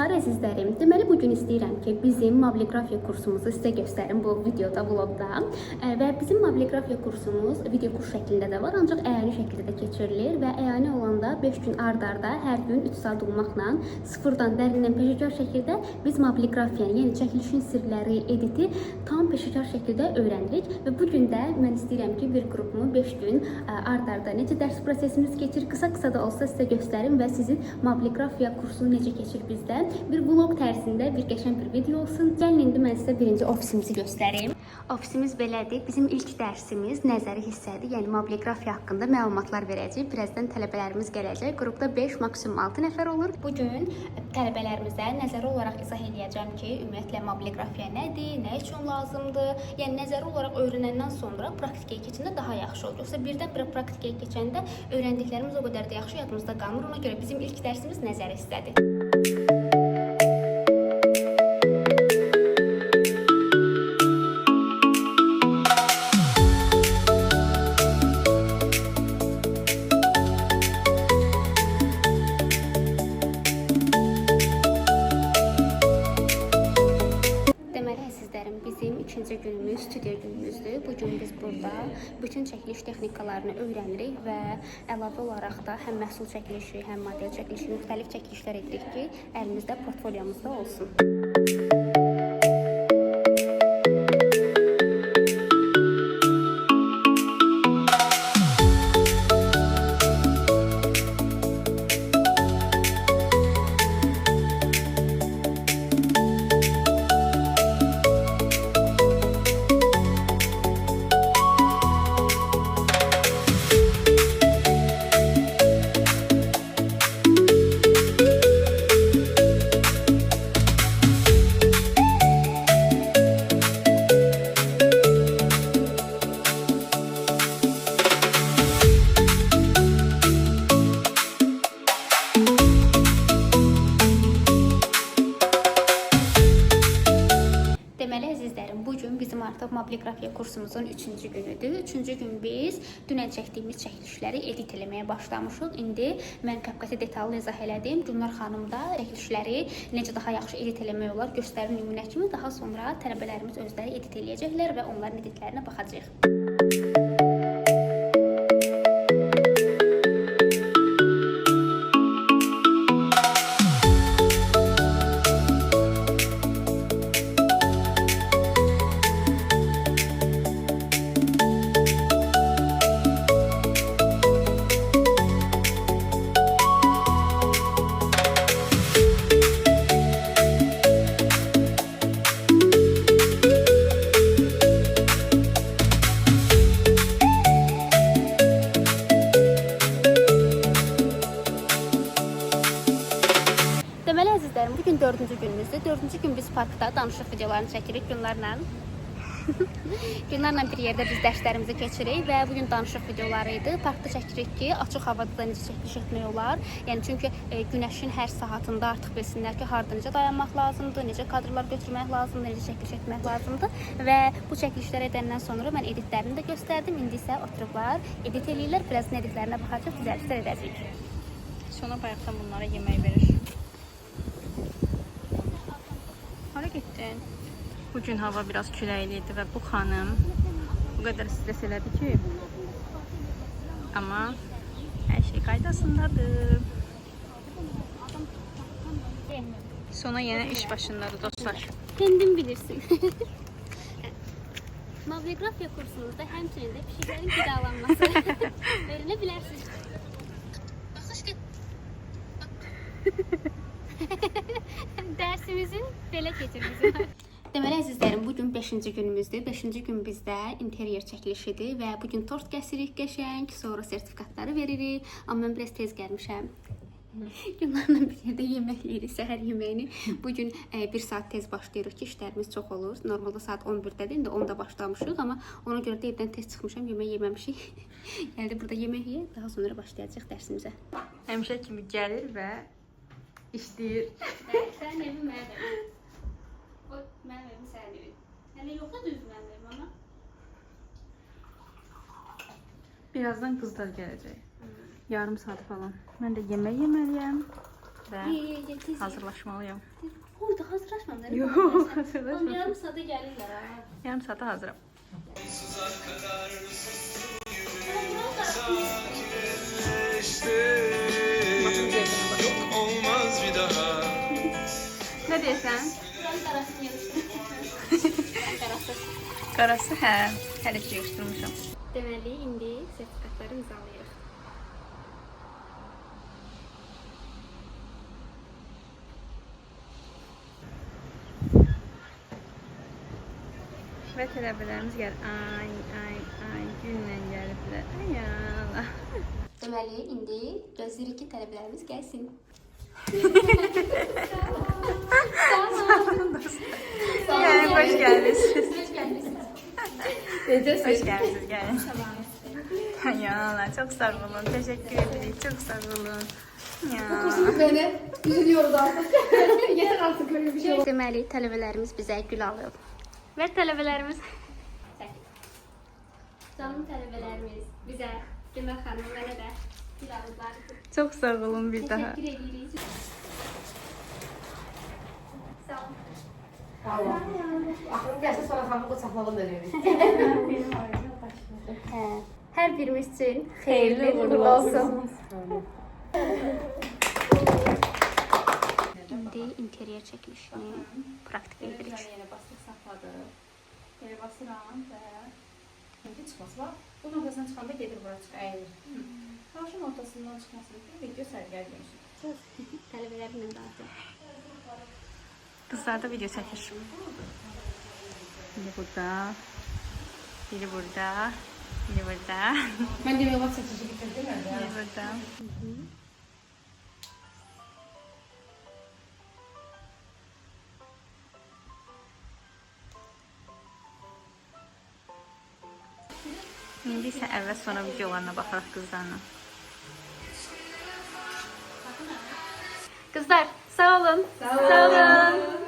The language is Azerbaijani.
Salamlar əzizlərim. Deməli bugün istəyirəm ki, bizim mobilografiya kursumuzu sizə göstərim bu videoda, vlogda. Və bizim mobilografiya kursumuz video kurs şəklində də var, ancaq əyani şəkildə də keçirilir və əyani olanda 5 gün ard-arda hər gün 3 saat olmaqla sıfırdan dərindən peşəkar şəkildə biz mobilografiyanı, yəni çəkilişin sirləri, editi tam peşəkar şəkildə öyrənirik və bu gün də mən istəyirəm ki, bir qrupumu 5 gün ard-arda necə dərs prosesimiz keçir, qısa da olsa sizə göstərim və sizin mobilografiya kursunu necə keçir bizdə bir vlog tərzində bir qəşəng bir video olsun. Gəlin indi mən sizə birinci ofisimizi göstərim. Ofisimiz belədir. Bizim ilk dərsimiz nəzəri hissədir. Yəni mobilografiya haqqında məlumatlar verəcək. Birazdan tələbələrimiz gələcək. Qrupda 5, maksimum 6 nəfər olur. Bu gün tələbələrimizə nəzəri olaraq izah edəcəm ki, ümumiyyətlə mobilografiya nədir, nə üçün lazımdır? Yəni nəzəri olaraq öyrənəndən sonra praktikaya keçəndə daha yaxşı olur. Yoxsa birdən-birə praktikaya keçəndə öyrəndiklərimiz o qədər də yaxşı yadımızda qalmır. Ona görə bizim ilk dərsimiz nəzəri hissədir. Bizim ikinci günümüz stüdiyo günümüzdür. Bugün biz burada bütün çəkiliş texnikalarını öyrənirik və əlavə olaraq da həm məhsul çəkilişi, həm model çəkilişi, müxtəlif çəkilişlər edirik ki, əlimizdə portfolyomuzda olsun. Bugün bizim artıq mobilografiya kursumuzun 3-cü günüdür. 3-cü gün biz dünən çəkdiyimiz çəkilişləri edit eləməyə başlamışıq. İndi mən qapqatı detallı izah elədim. Gülnar xanım da çəkilişləri necə daha yaxşı edit eləmək olar göstərir nümunə kimi. Daha sonra tələbələrimiz özləri edit eləyəcəklər və onların editlərinə baxacağıq. Deməli əzizlərim, bugün 4-cü günümüzdür. 4-cü gün biz parkda danışıq videolarını çəkirik Gülnarla. Gülnarla bir yerdə biz dərslərimizi keçirik və bugün danışıq videoları idi. Parkda çəkirik ki, açıq havada da necə çəkiliş etmək olar. Yəni çünki günəşin hər saatında artıq bilsinlər ki, harda necə dayanmaq lazımdır, necə kadrlar götürmək lazımdır, necə çəkiliş etmək lazımdır. Və bu çəkilişləri edəndən sonra mən editlərini də göstərdim. İndi isə oturublar, edit eləyirlər. Birazdan editlərinə baxacaq, düzəlişlər edəcəyik. Sonra bayaqdan bunlara yemək verir. Hara getdin? Bugün hava biraz küləkli idi və bu xanım bu qədər stres elədi ki, amma hər şey qaydasındadır. Sonra yenə iş başındadır dostlar. Kendin bilirsin. Mobilografiya kursumuzda həmçinin də pişiklərin qidalanması öyrənə bilərsiniz. Dərsimizin belə keçirimizi var. Deməli əzizlərim, bugün 5-ci günümüzdür. 5-ci gün bizdə interior çəkilişidir və bugün tort kəsirik qəşəng, sonra sertifikatları veririk. Amma mən biraz tez gəlmişəm. Günlərlə bir yerdə yemək yeyirik, səhər yeməyini. Bugün 1 saat tez başlayırıq ki, işlərimiz çox olur. Normalda saat 11-dədir, indi 10-da başlamışıq, amma ona görə də evdən tez çıxmışam, yemək yeməmişik. Gəldi burada yemək yeyək, daha sonra başlayacaq dərsimizə. Həmişə kimi gəlir və işləyir. Sənin evin mənim evim. O mənim evim sənin evin. Hələ yox da düz mənim evim, ana. Birazdan qızlar gələcək. Yarım saat falan. Mən də yemək yeməliyəm. və hazırlaşmalıyam. Orada hazırlaşmam. Yox, Yarım hazırlaşmam. saata gəlirlər ha. Yarım saata hazıram. Olmaz bir daha. Nə deyirsən? Buranın qarasını yığışdırmışam. Qarası. Qarası, hə, hələ ki yığışdırmışam. Deməli, indi sertifikatları imzalayırıq. Və tələbələrimiz gəlir. Ay, günlə gəliblər. Ay Allah. Deməli, indi gözləyirik ki, tələbələrimiz gəlsin. Yəni, xoş gəldiniz. Hoş gəlmisiniz. Xoş gəldiniz, gəlin. Ay Allah, çox sağ olun. Təşəkkür edirik, çox sağ olun. Ya. Beni üzülüyoruz artık. Yeter artık öyle bir şey. Deməli, tələbələrimiz bizə gül alıb. Və tələbələrimiz... Canım tələbələrimiz bizə, Günah xanım, mənə də gül alıblar. Çox sağ olun bir daha. Təşəkkür edirik. Sağ olun. Aklım gelse sonra hamı bıçaklalım dönüyoruz. Hər birimiz üçün xeyirli uğurlu olsun. İndi interior çəkilişini praktik edirik. Yere bastık sakladık. Yere basıram ve şimdi çıkması var. Bu noktasından çıkanda gelir buraya çık. Eğilir. Tavşan ortasından çıkmasını video sergiler görürsün. Tələbələrimlə razı. Qızlar da video çəkir. Biri burada, biri burada, biri burada, Ben de yola çekici getirdim ya. biri burada. İndi isə əvvəl sonra videolarına baxaraq qızlarla. Qızlar, sağ olun. Sağ olun.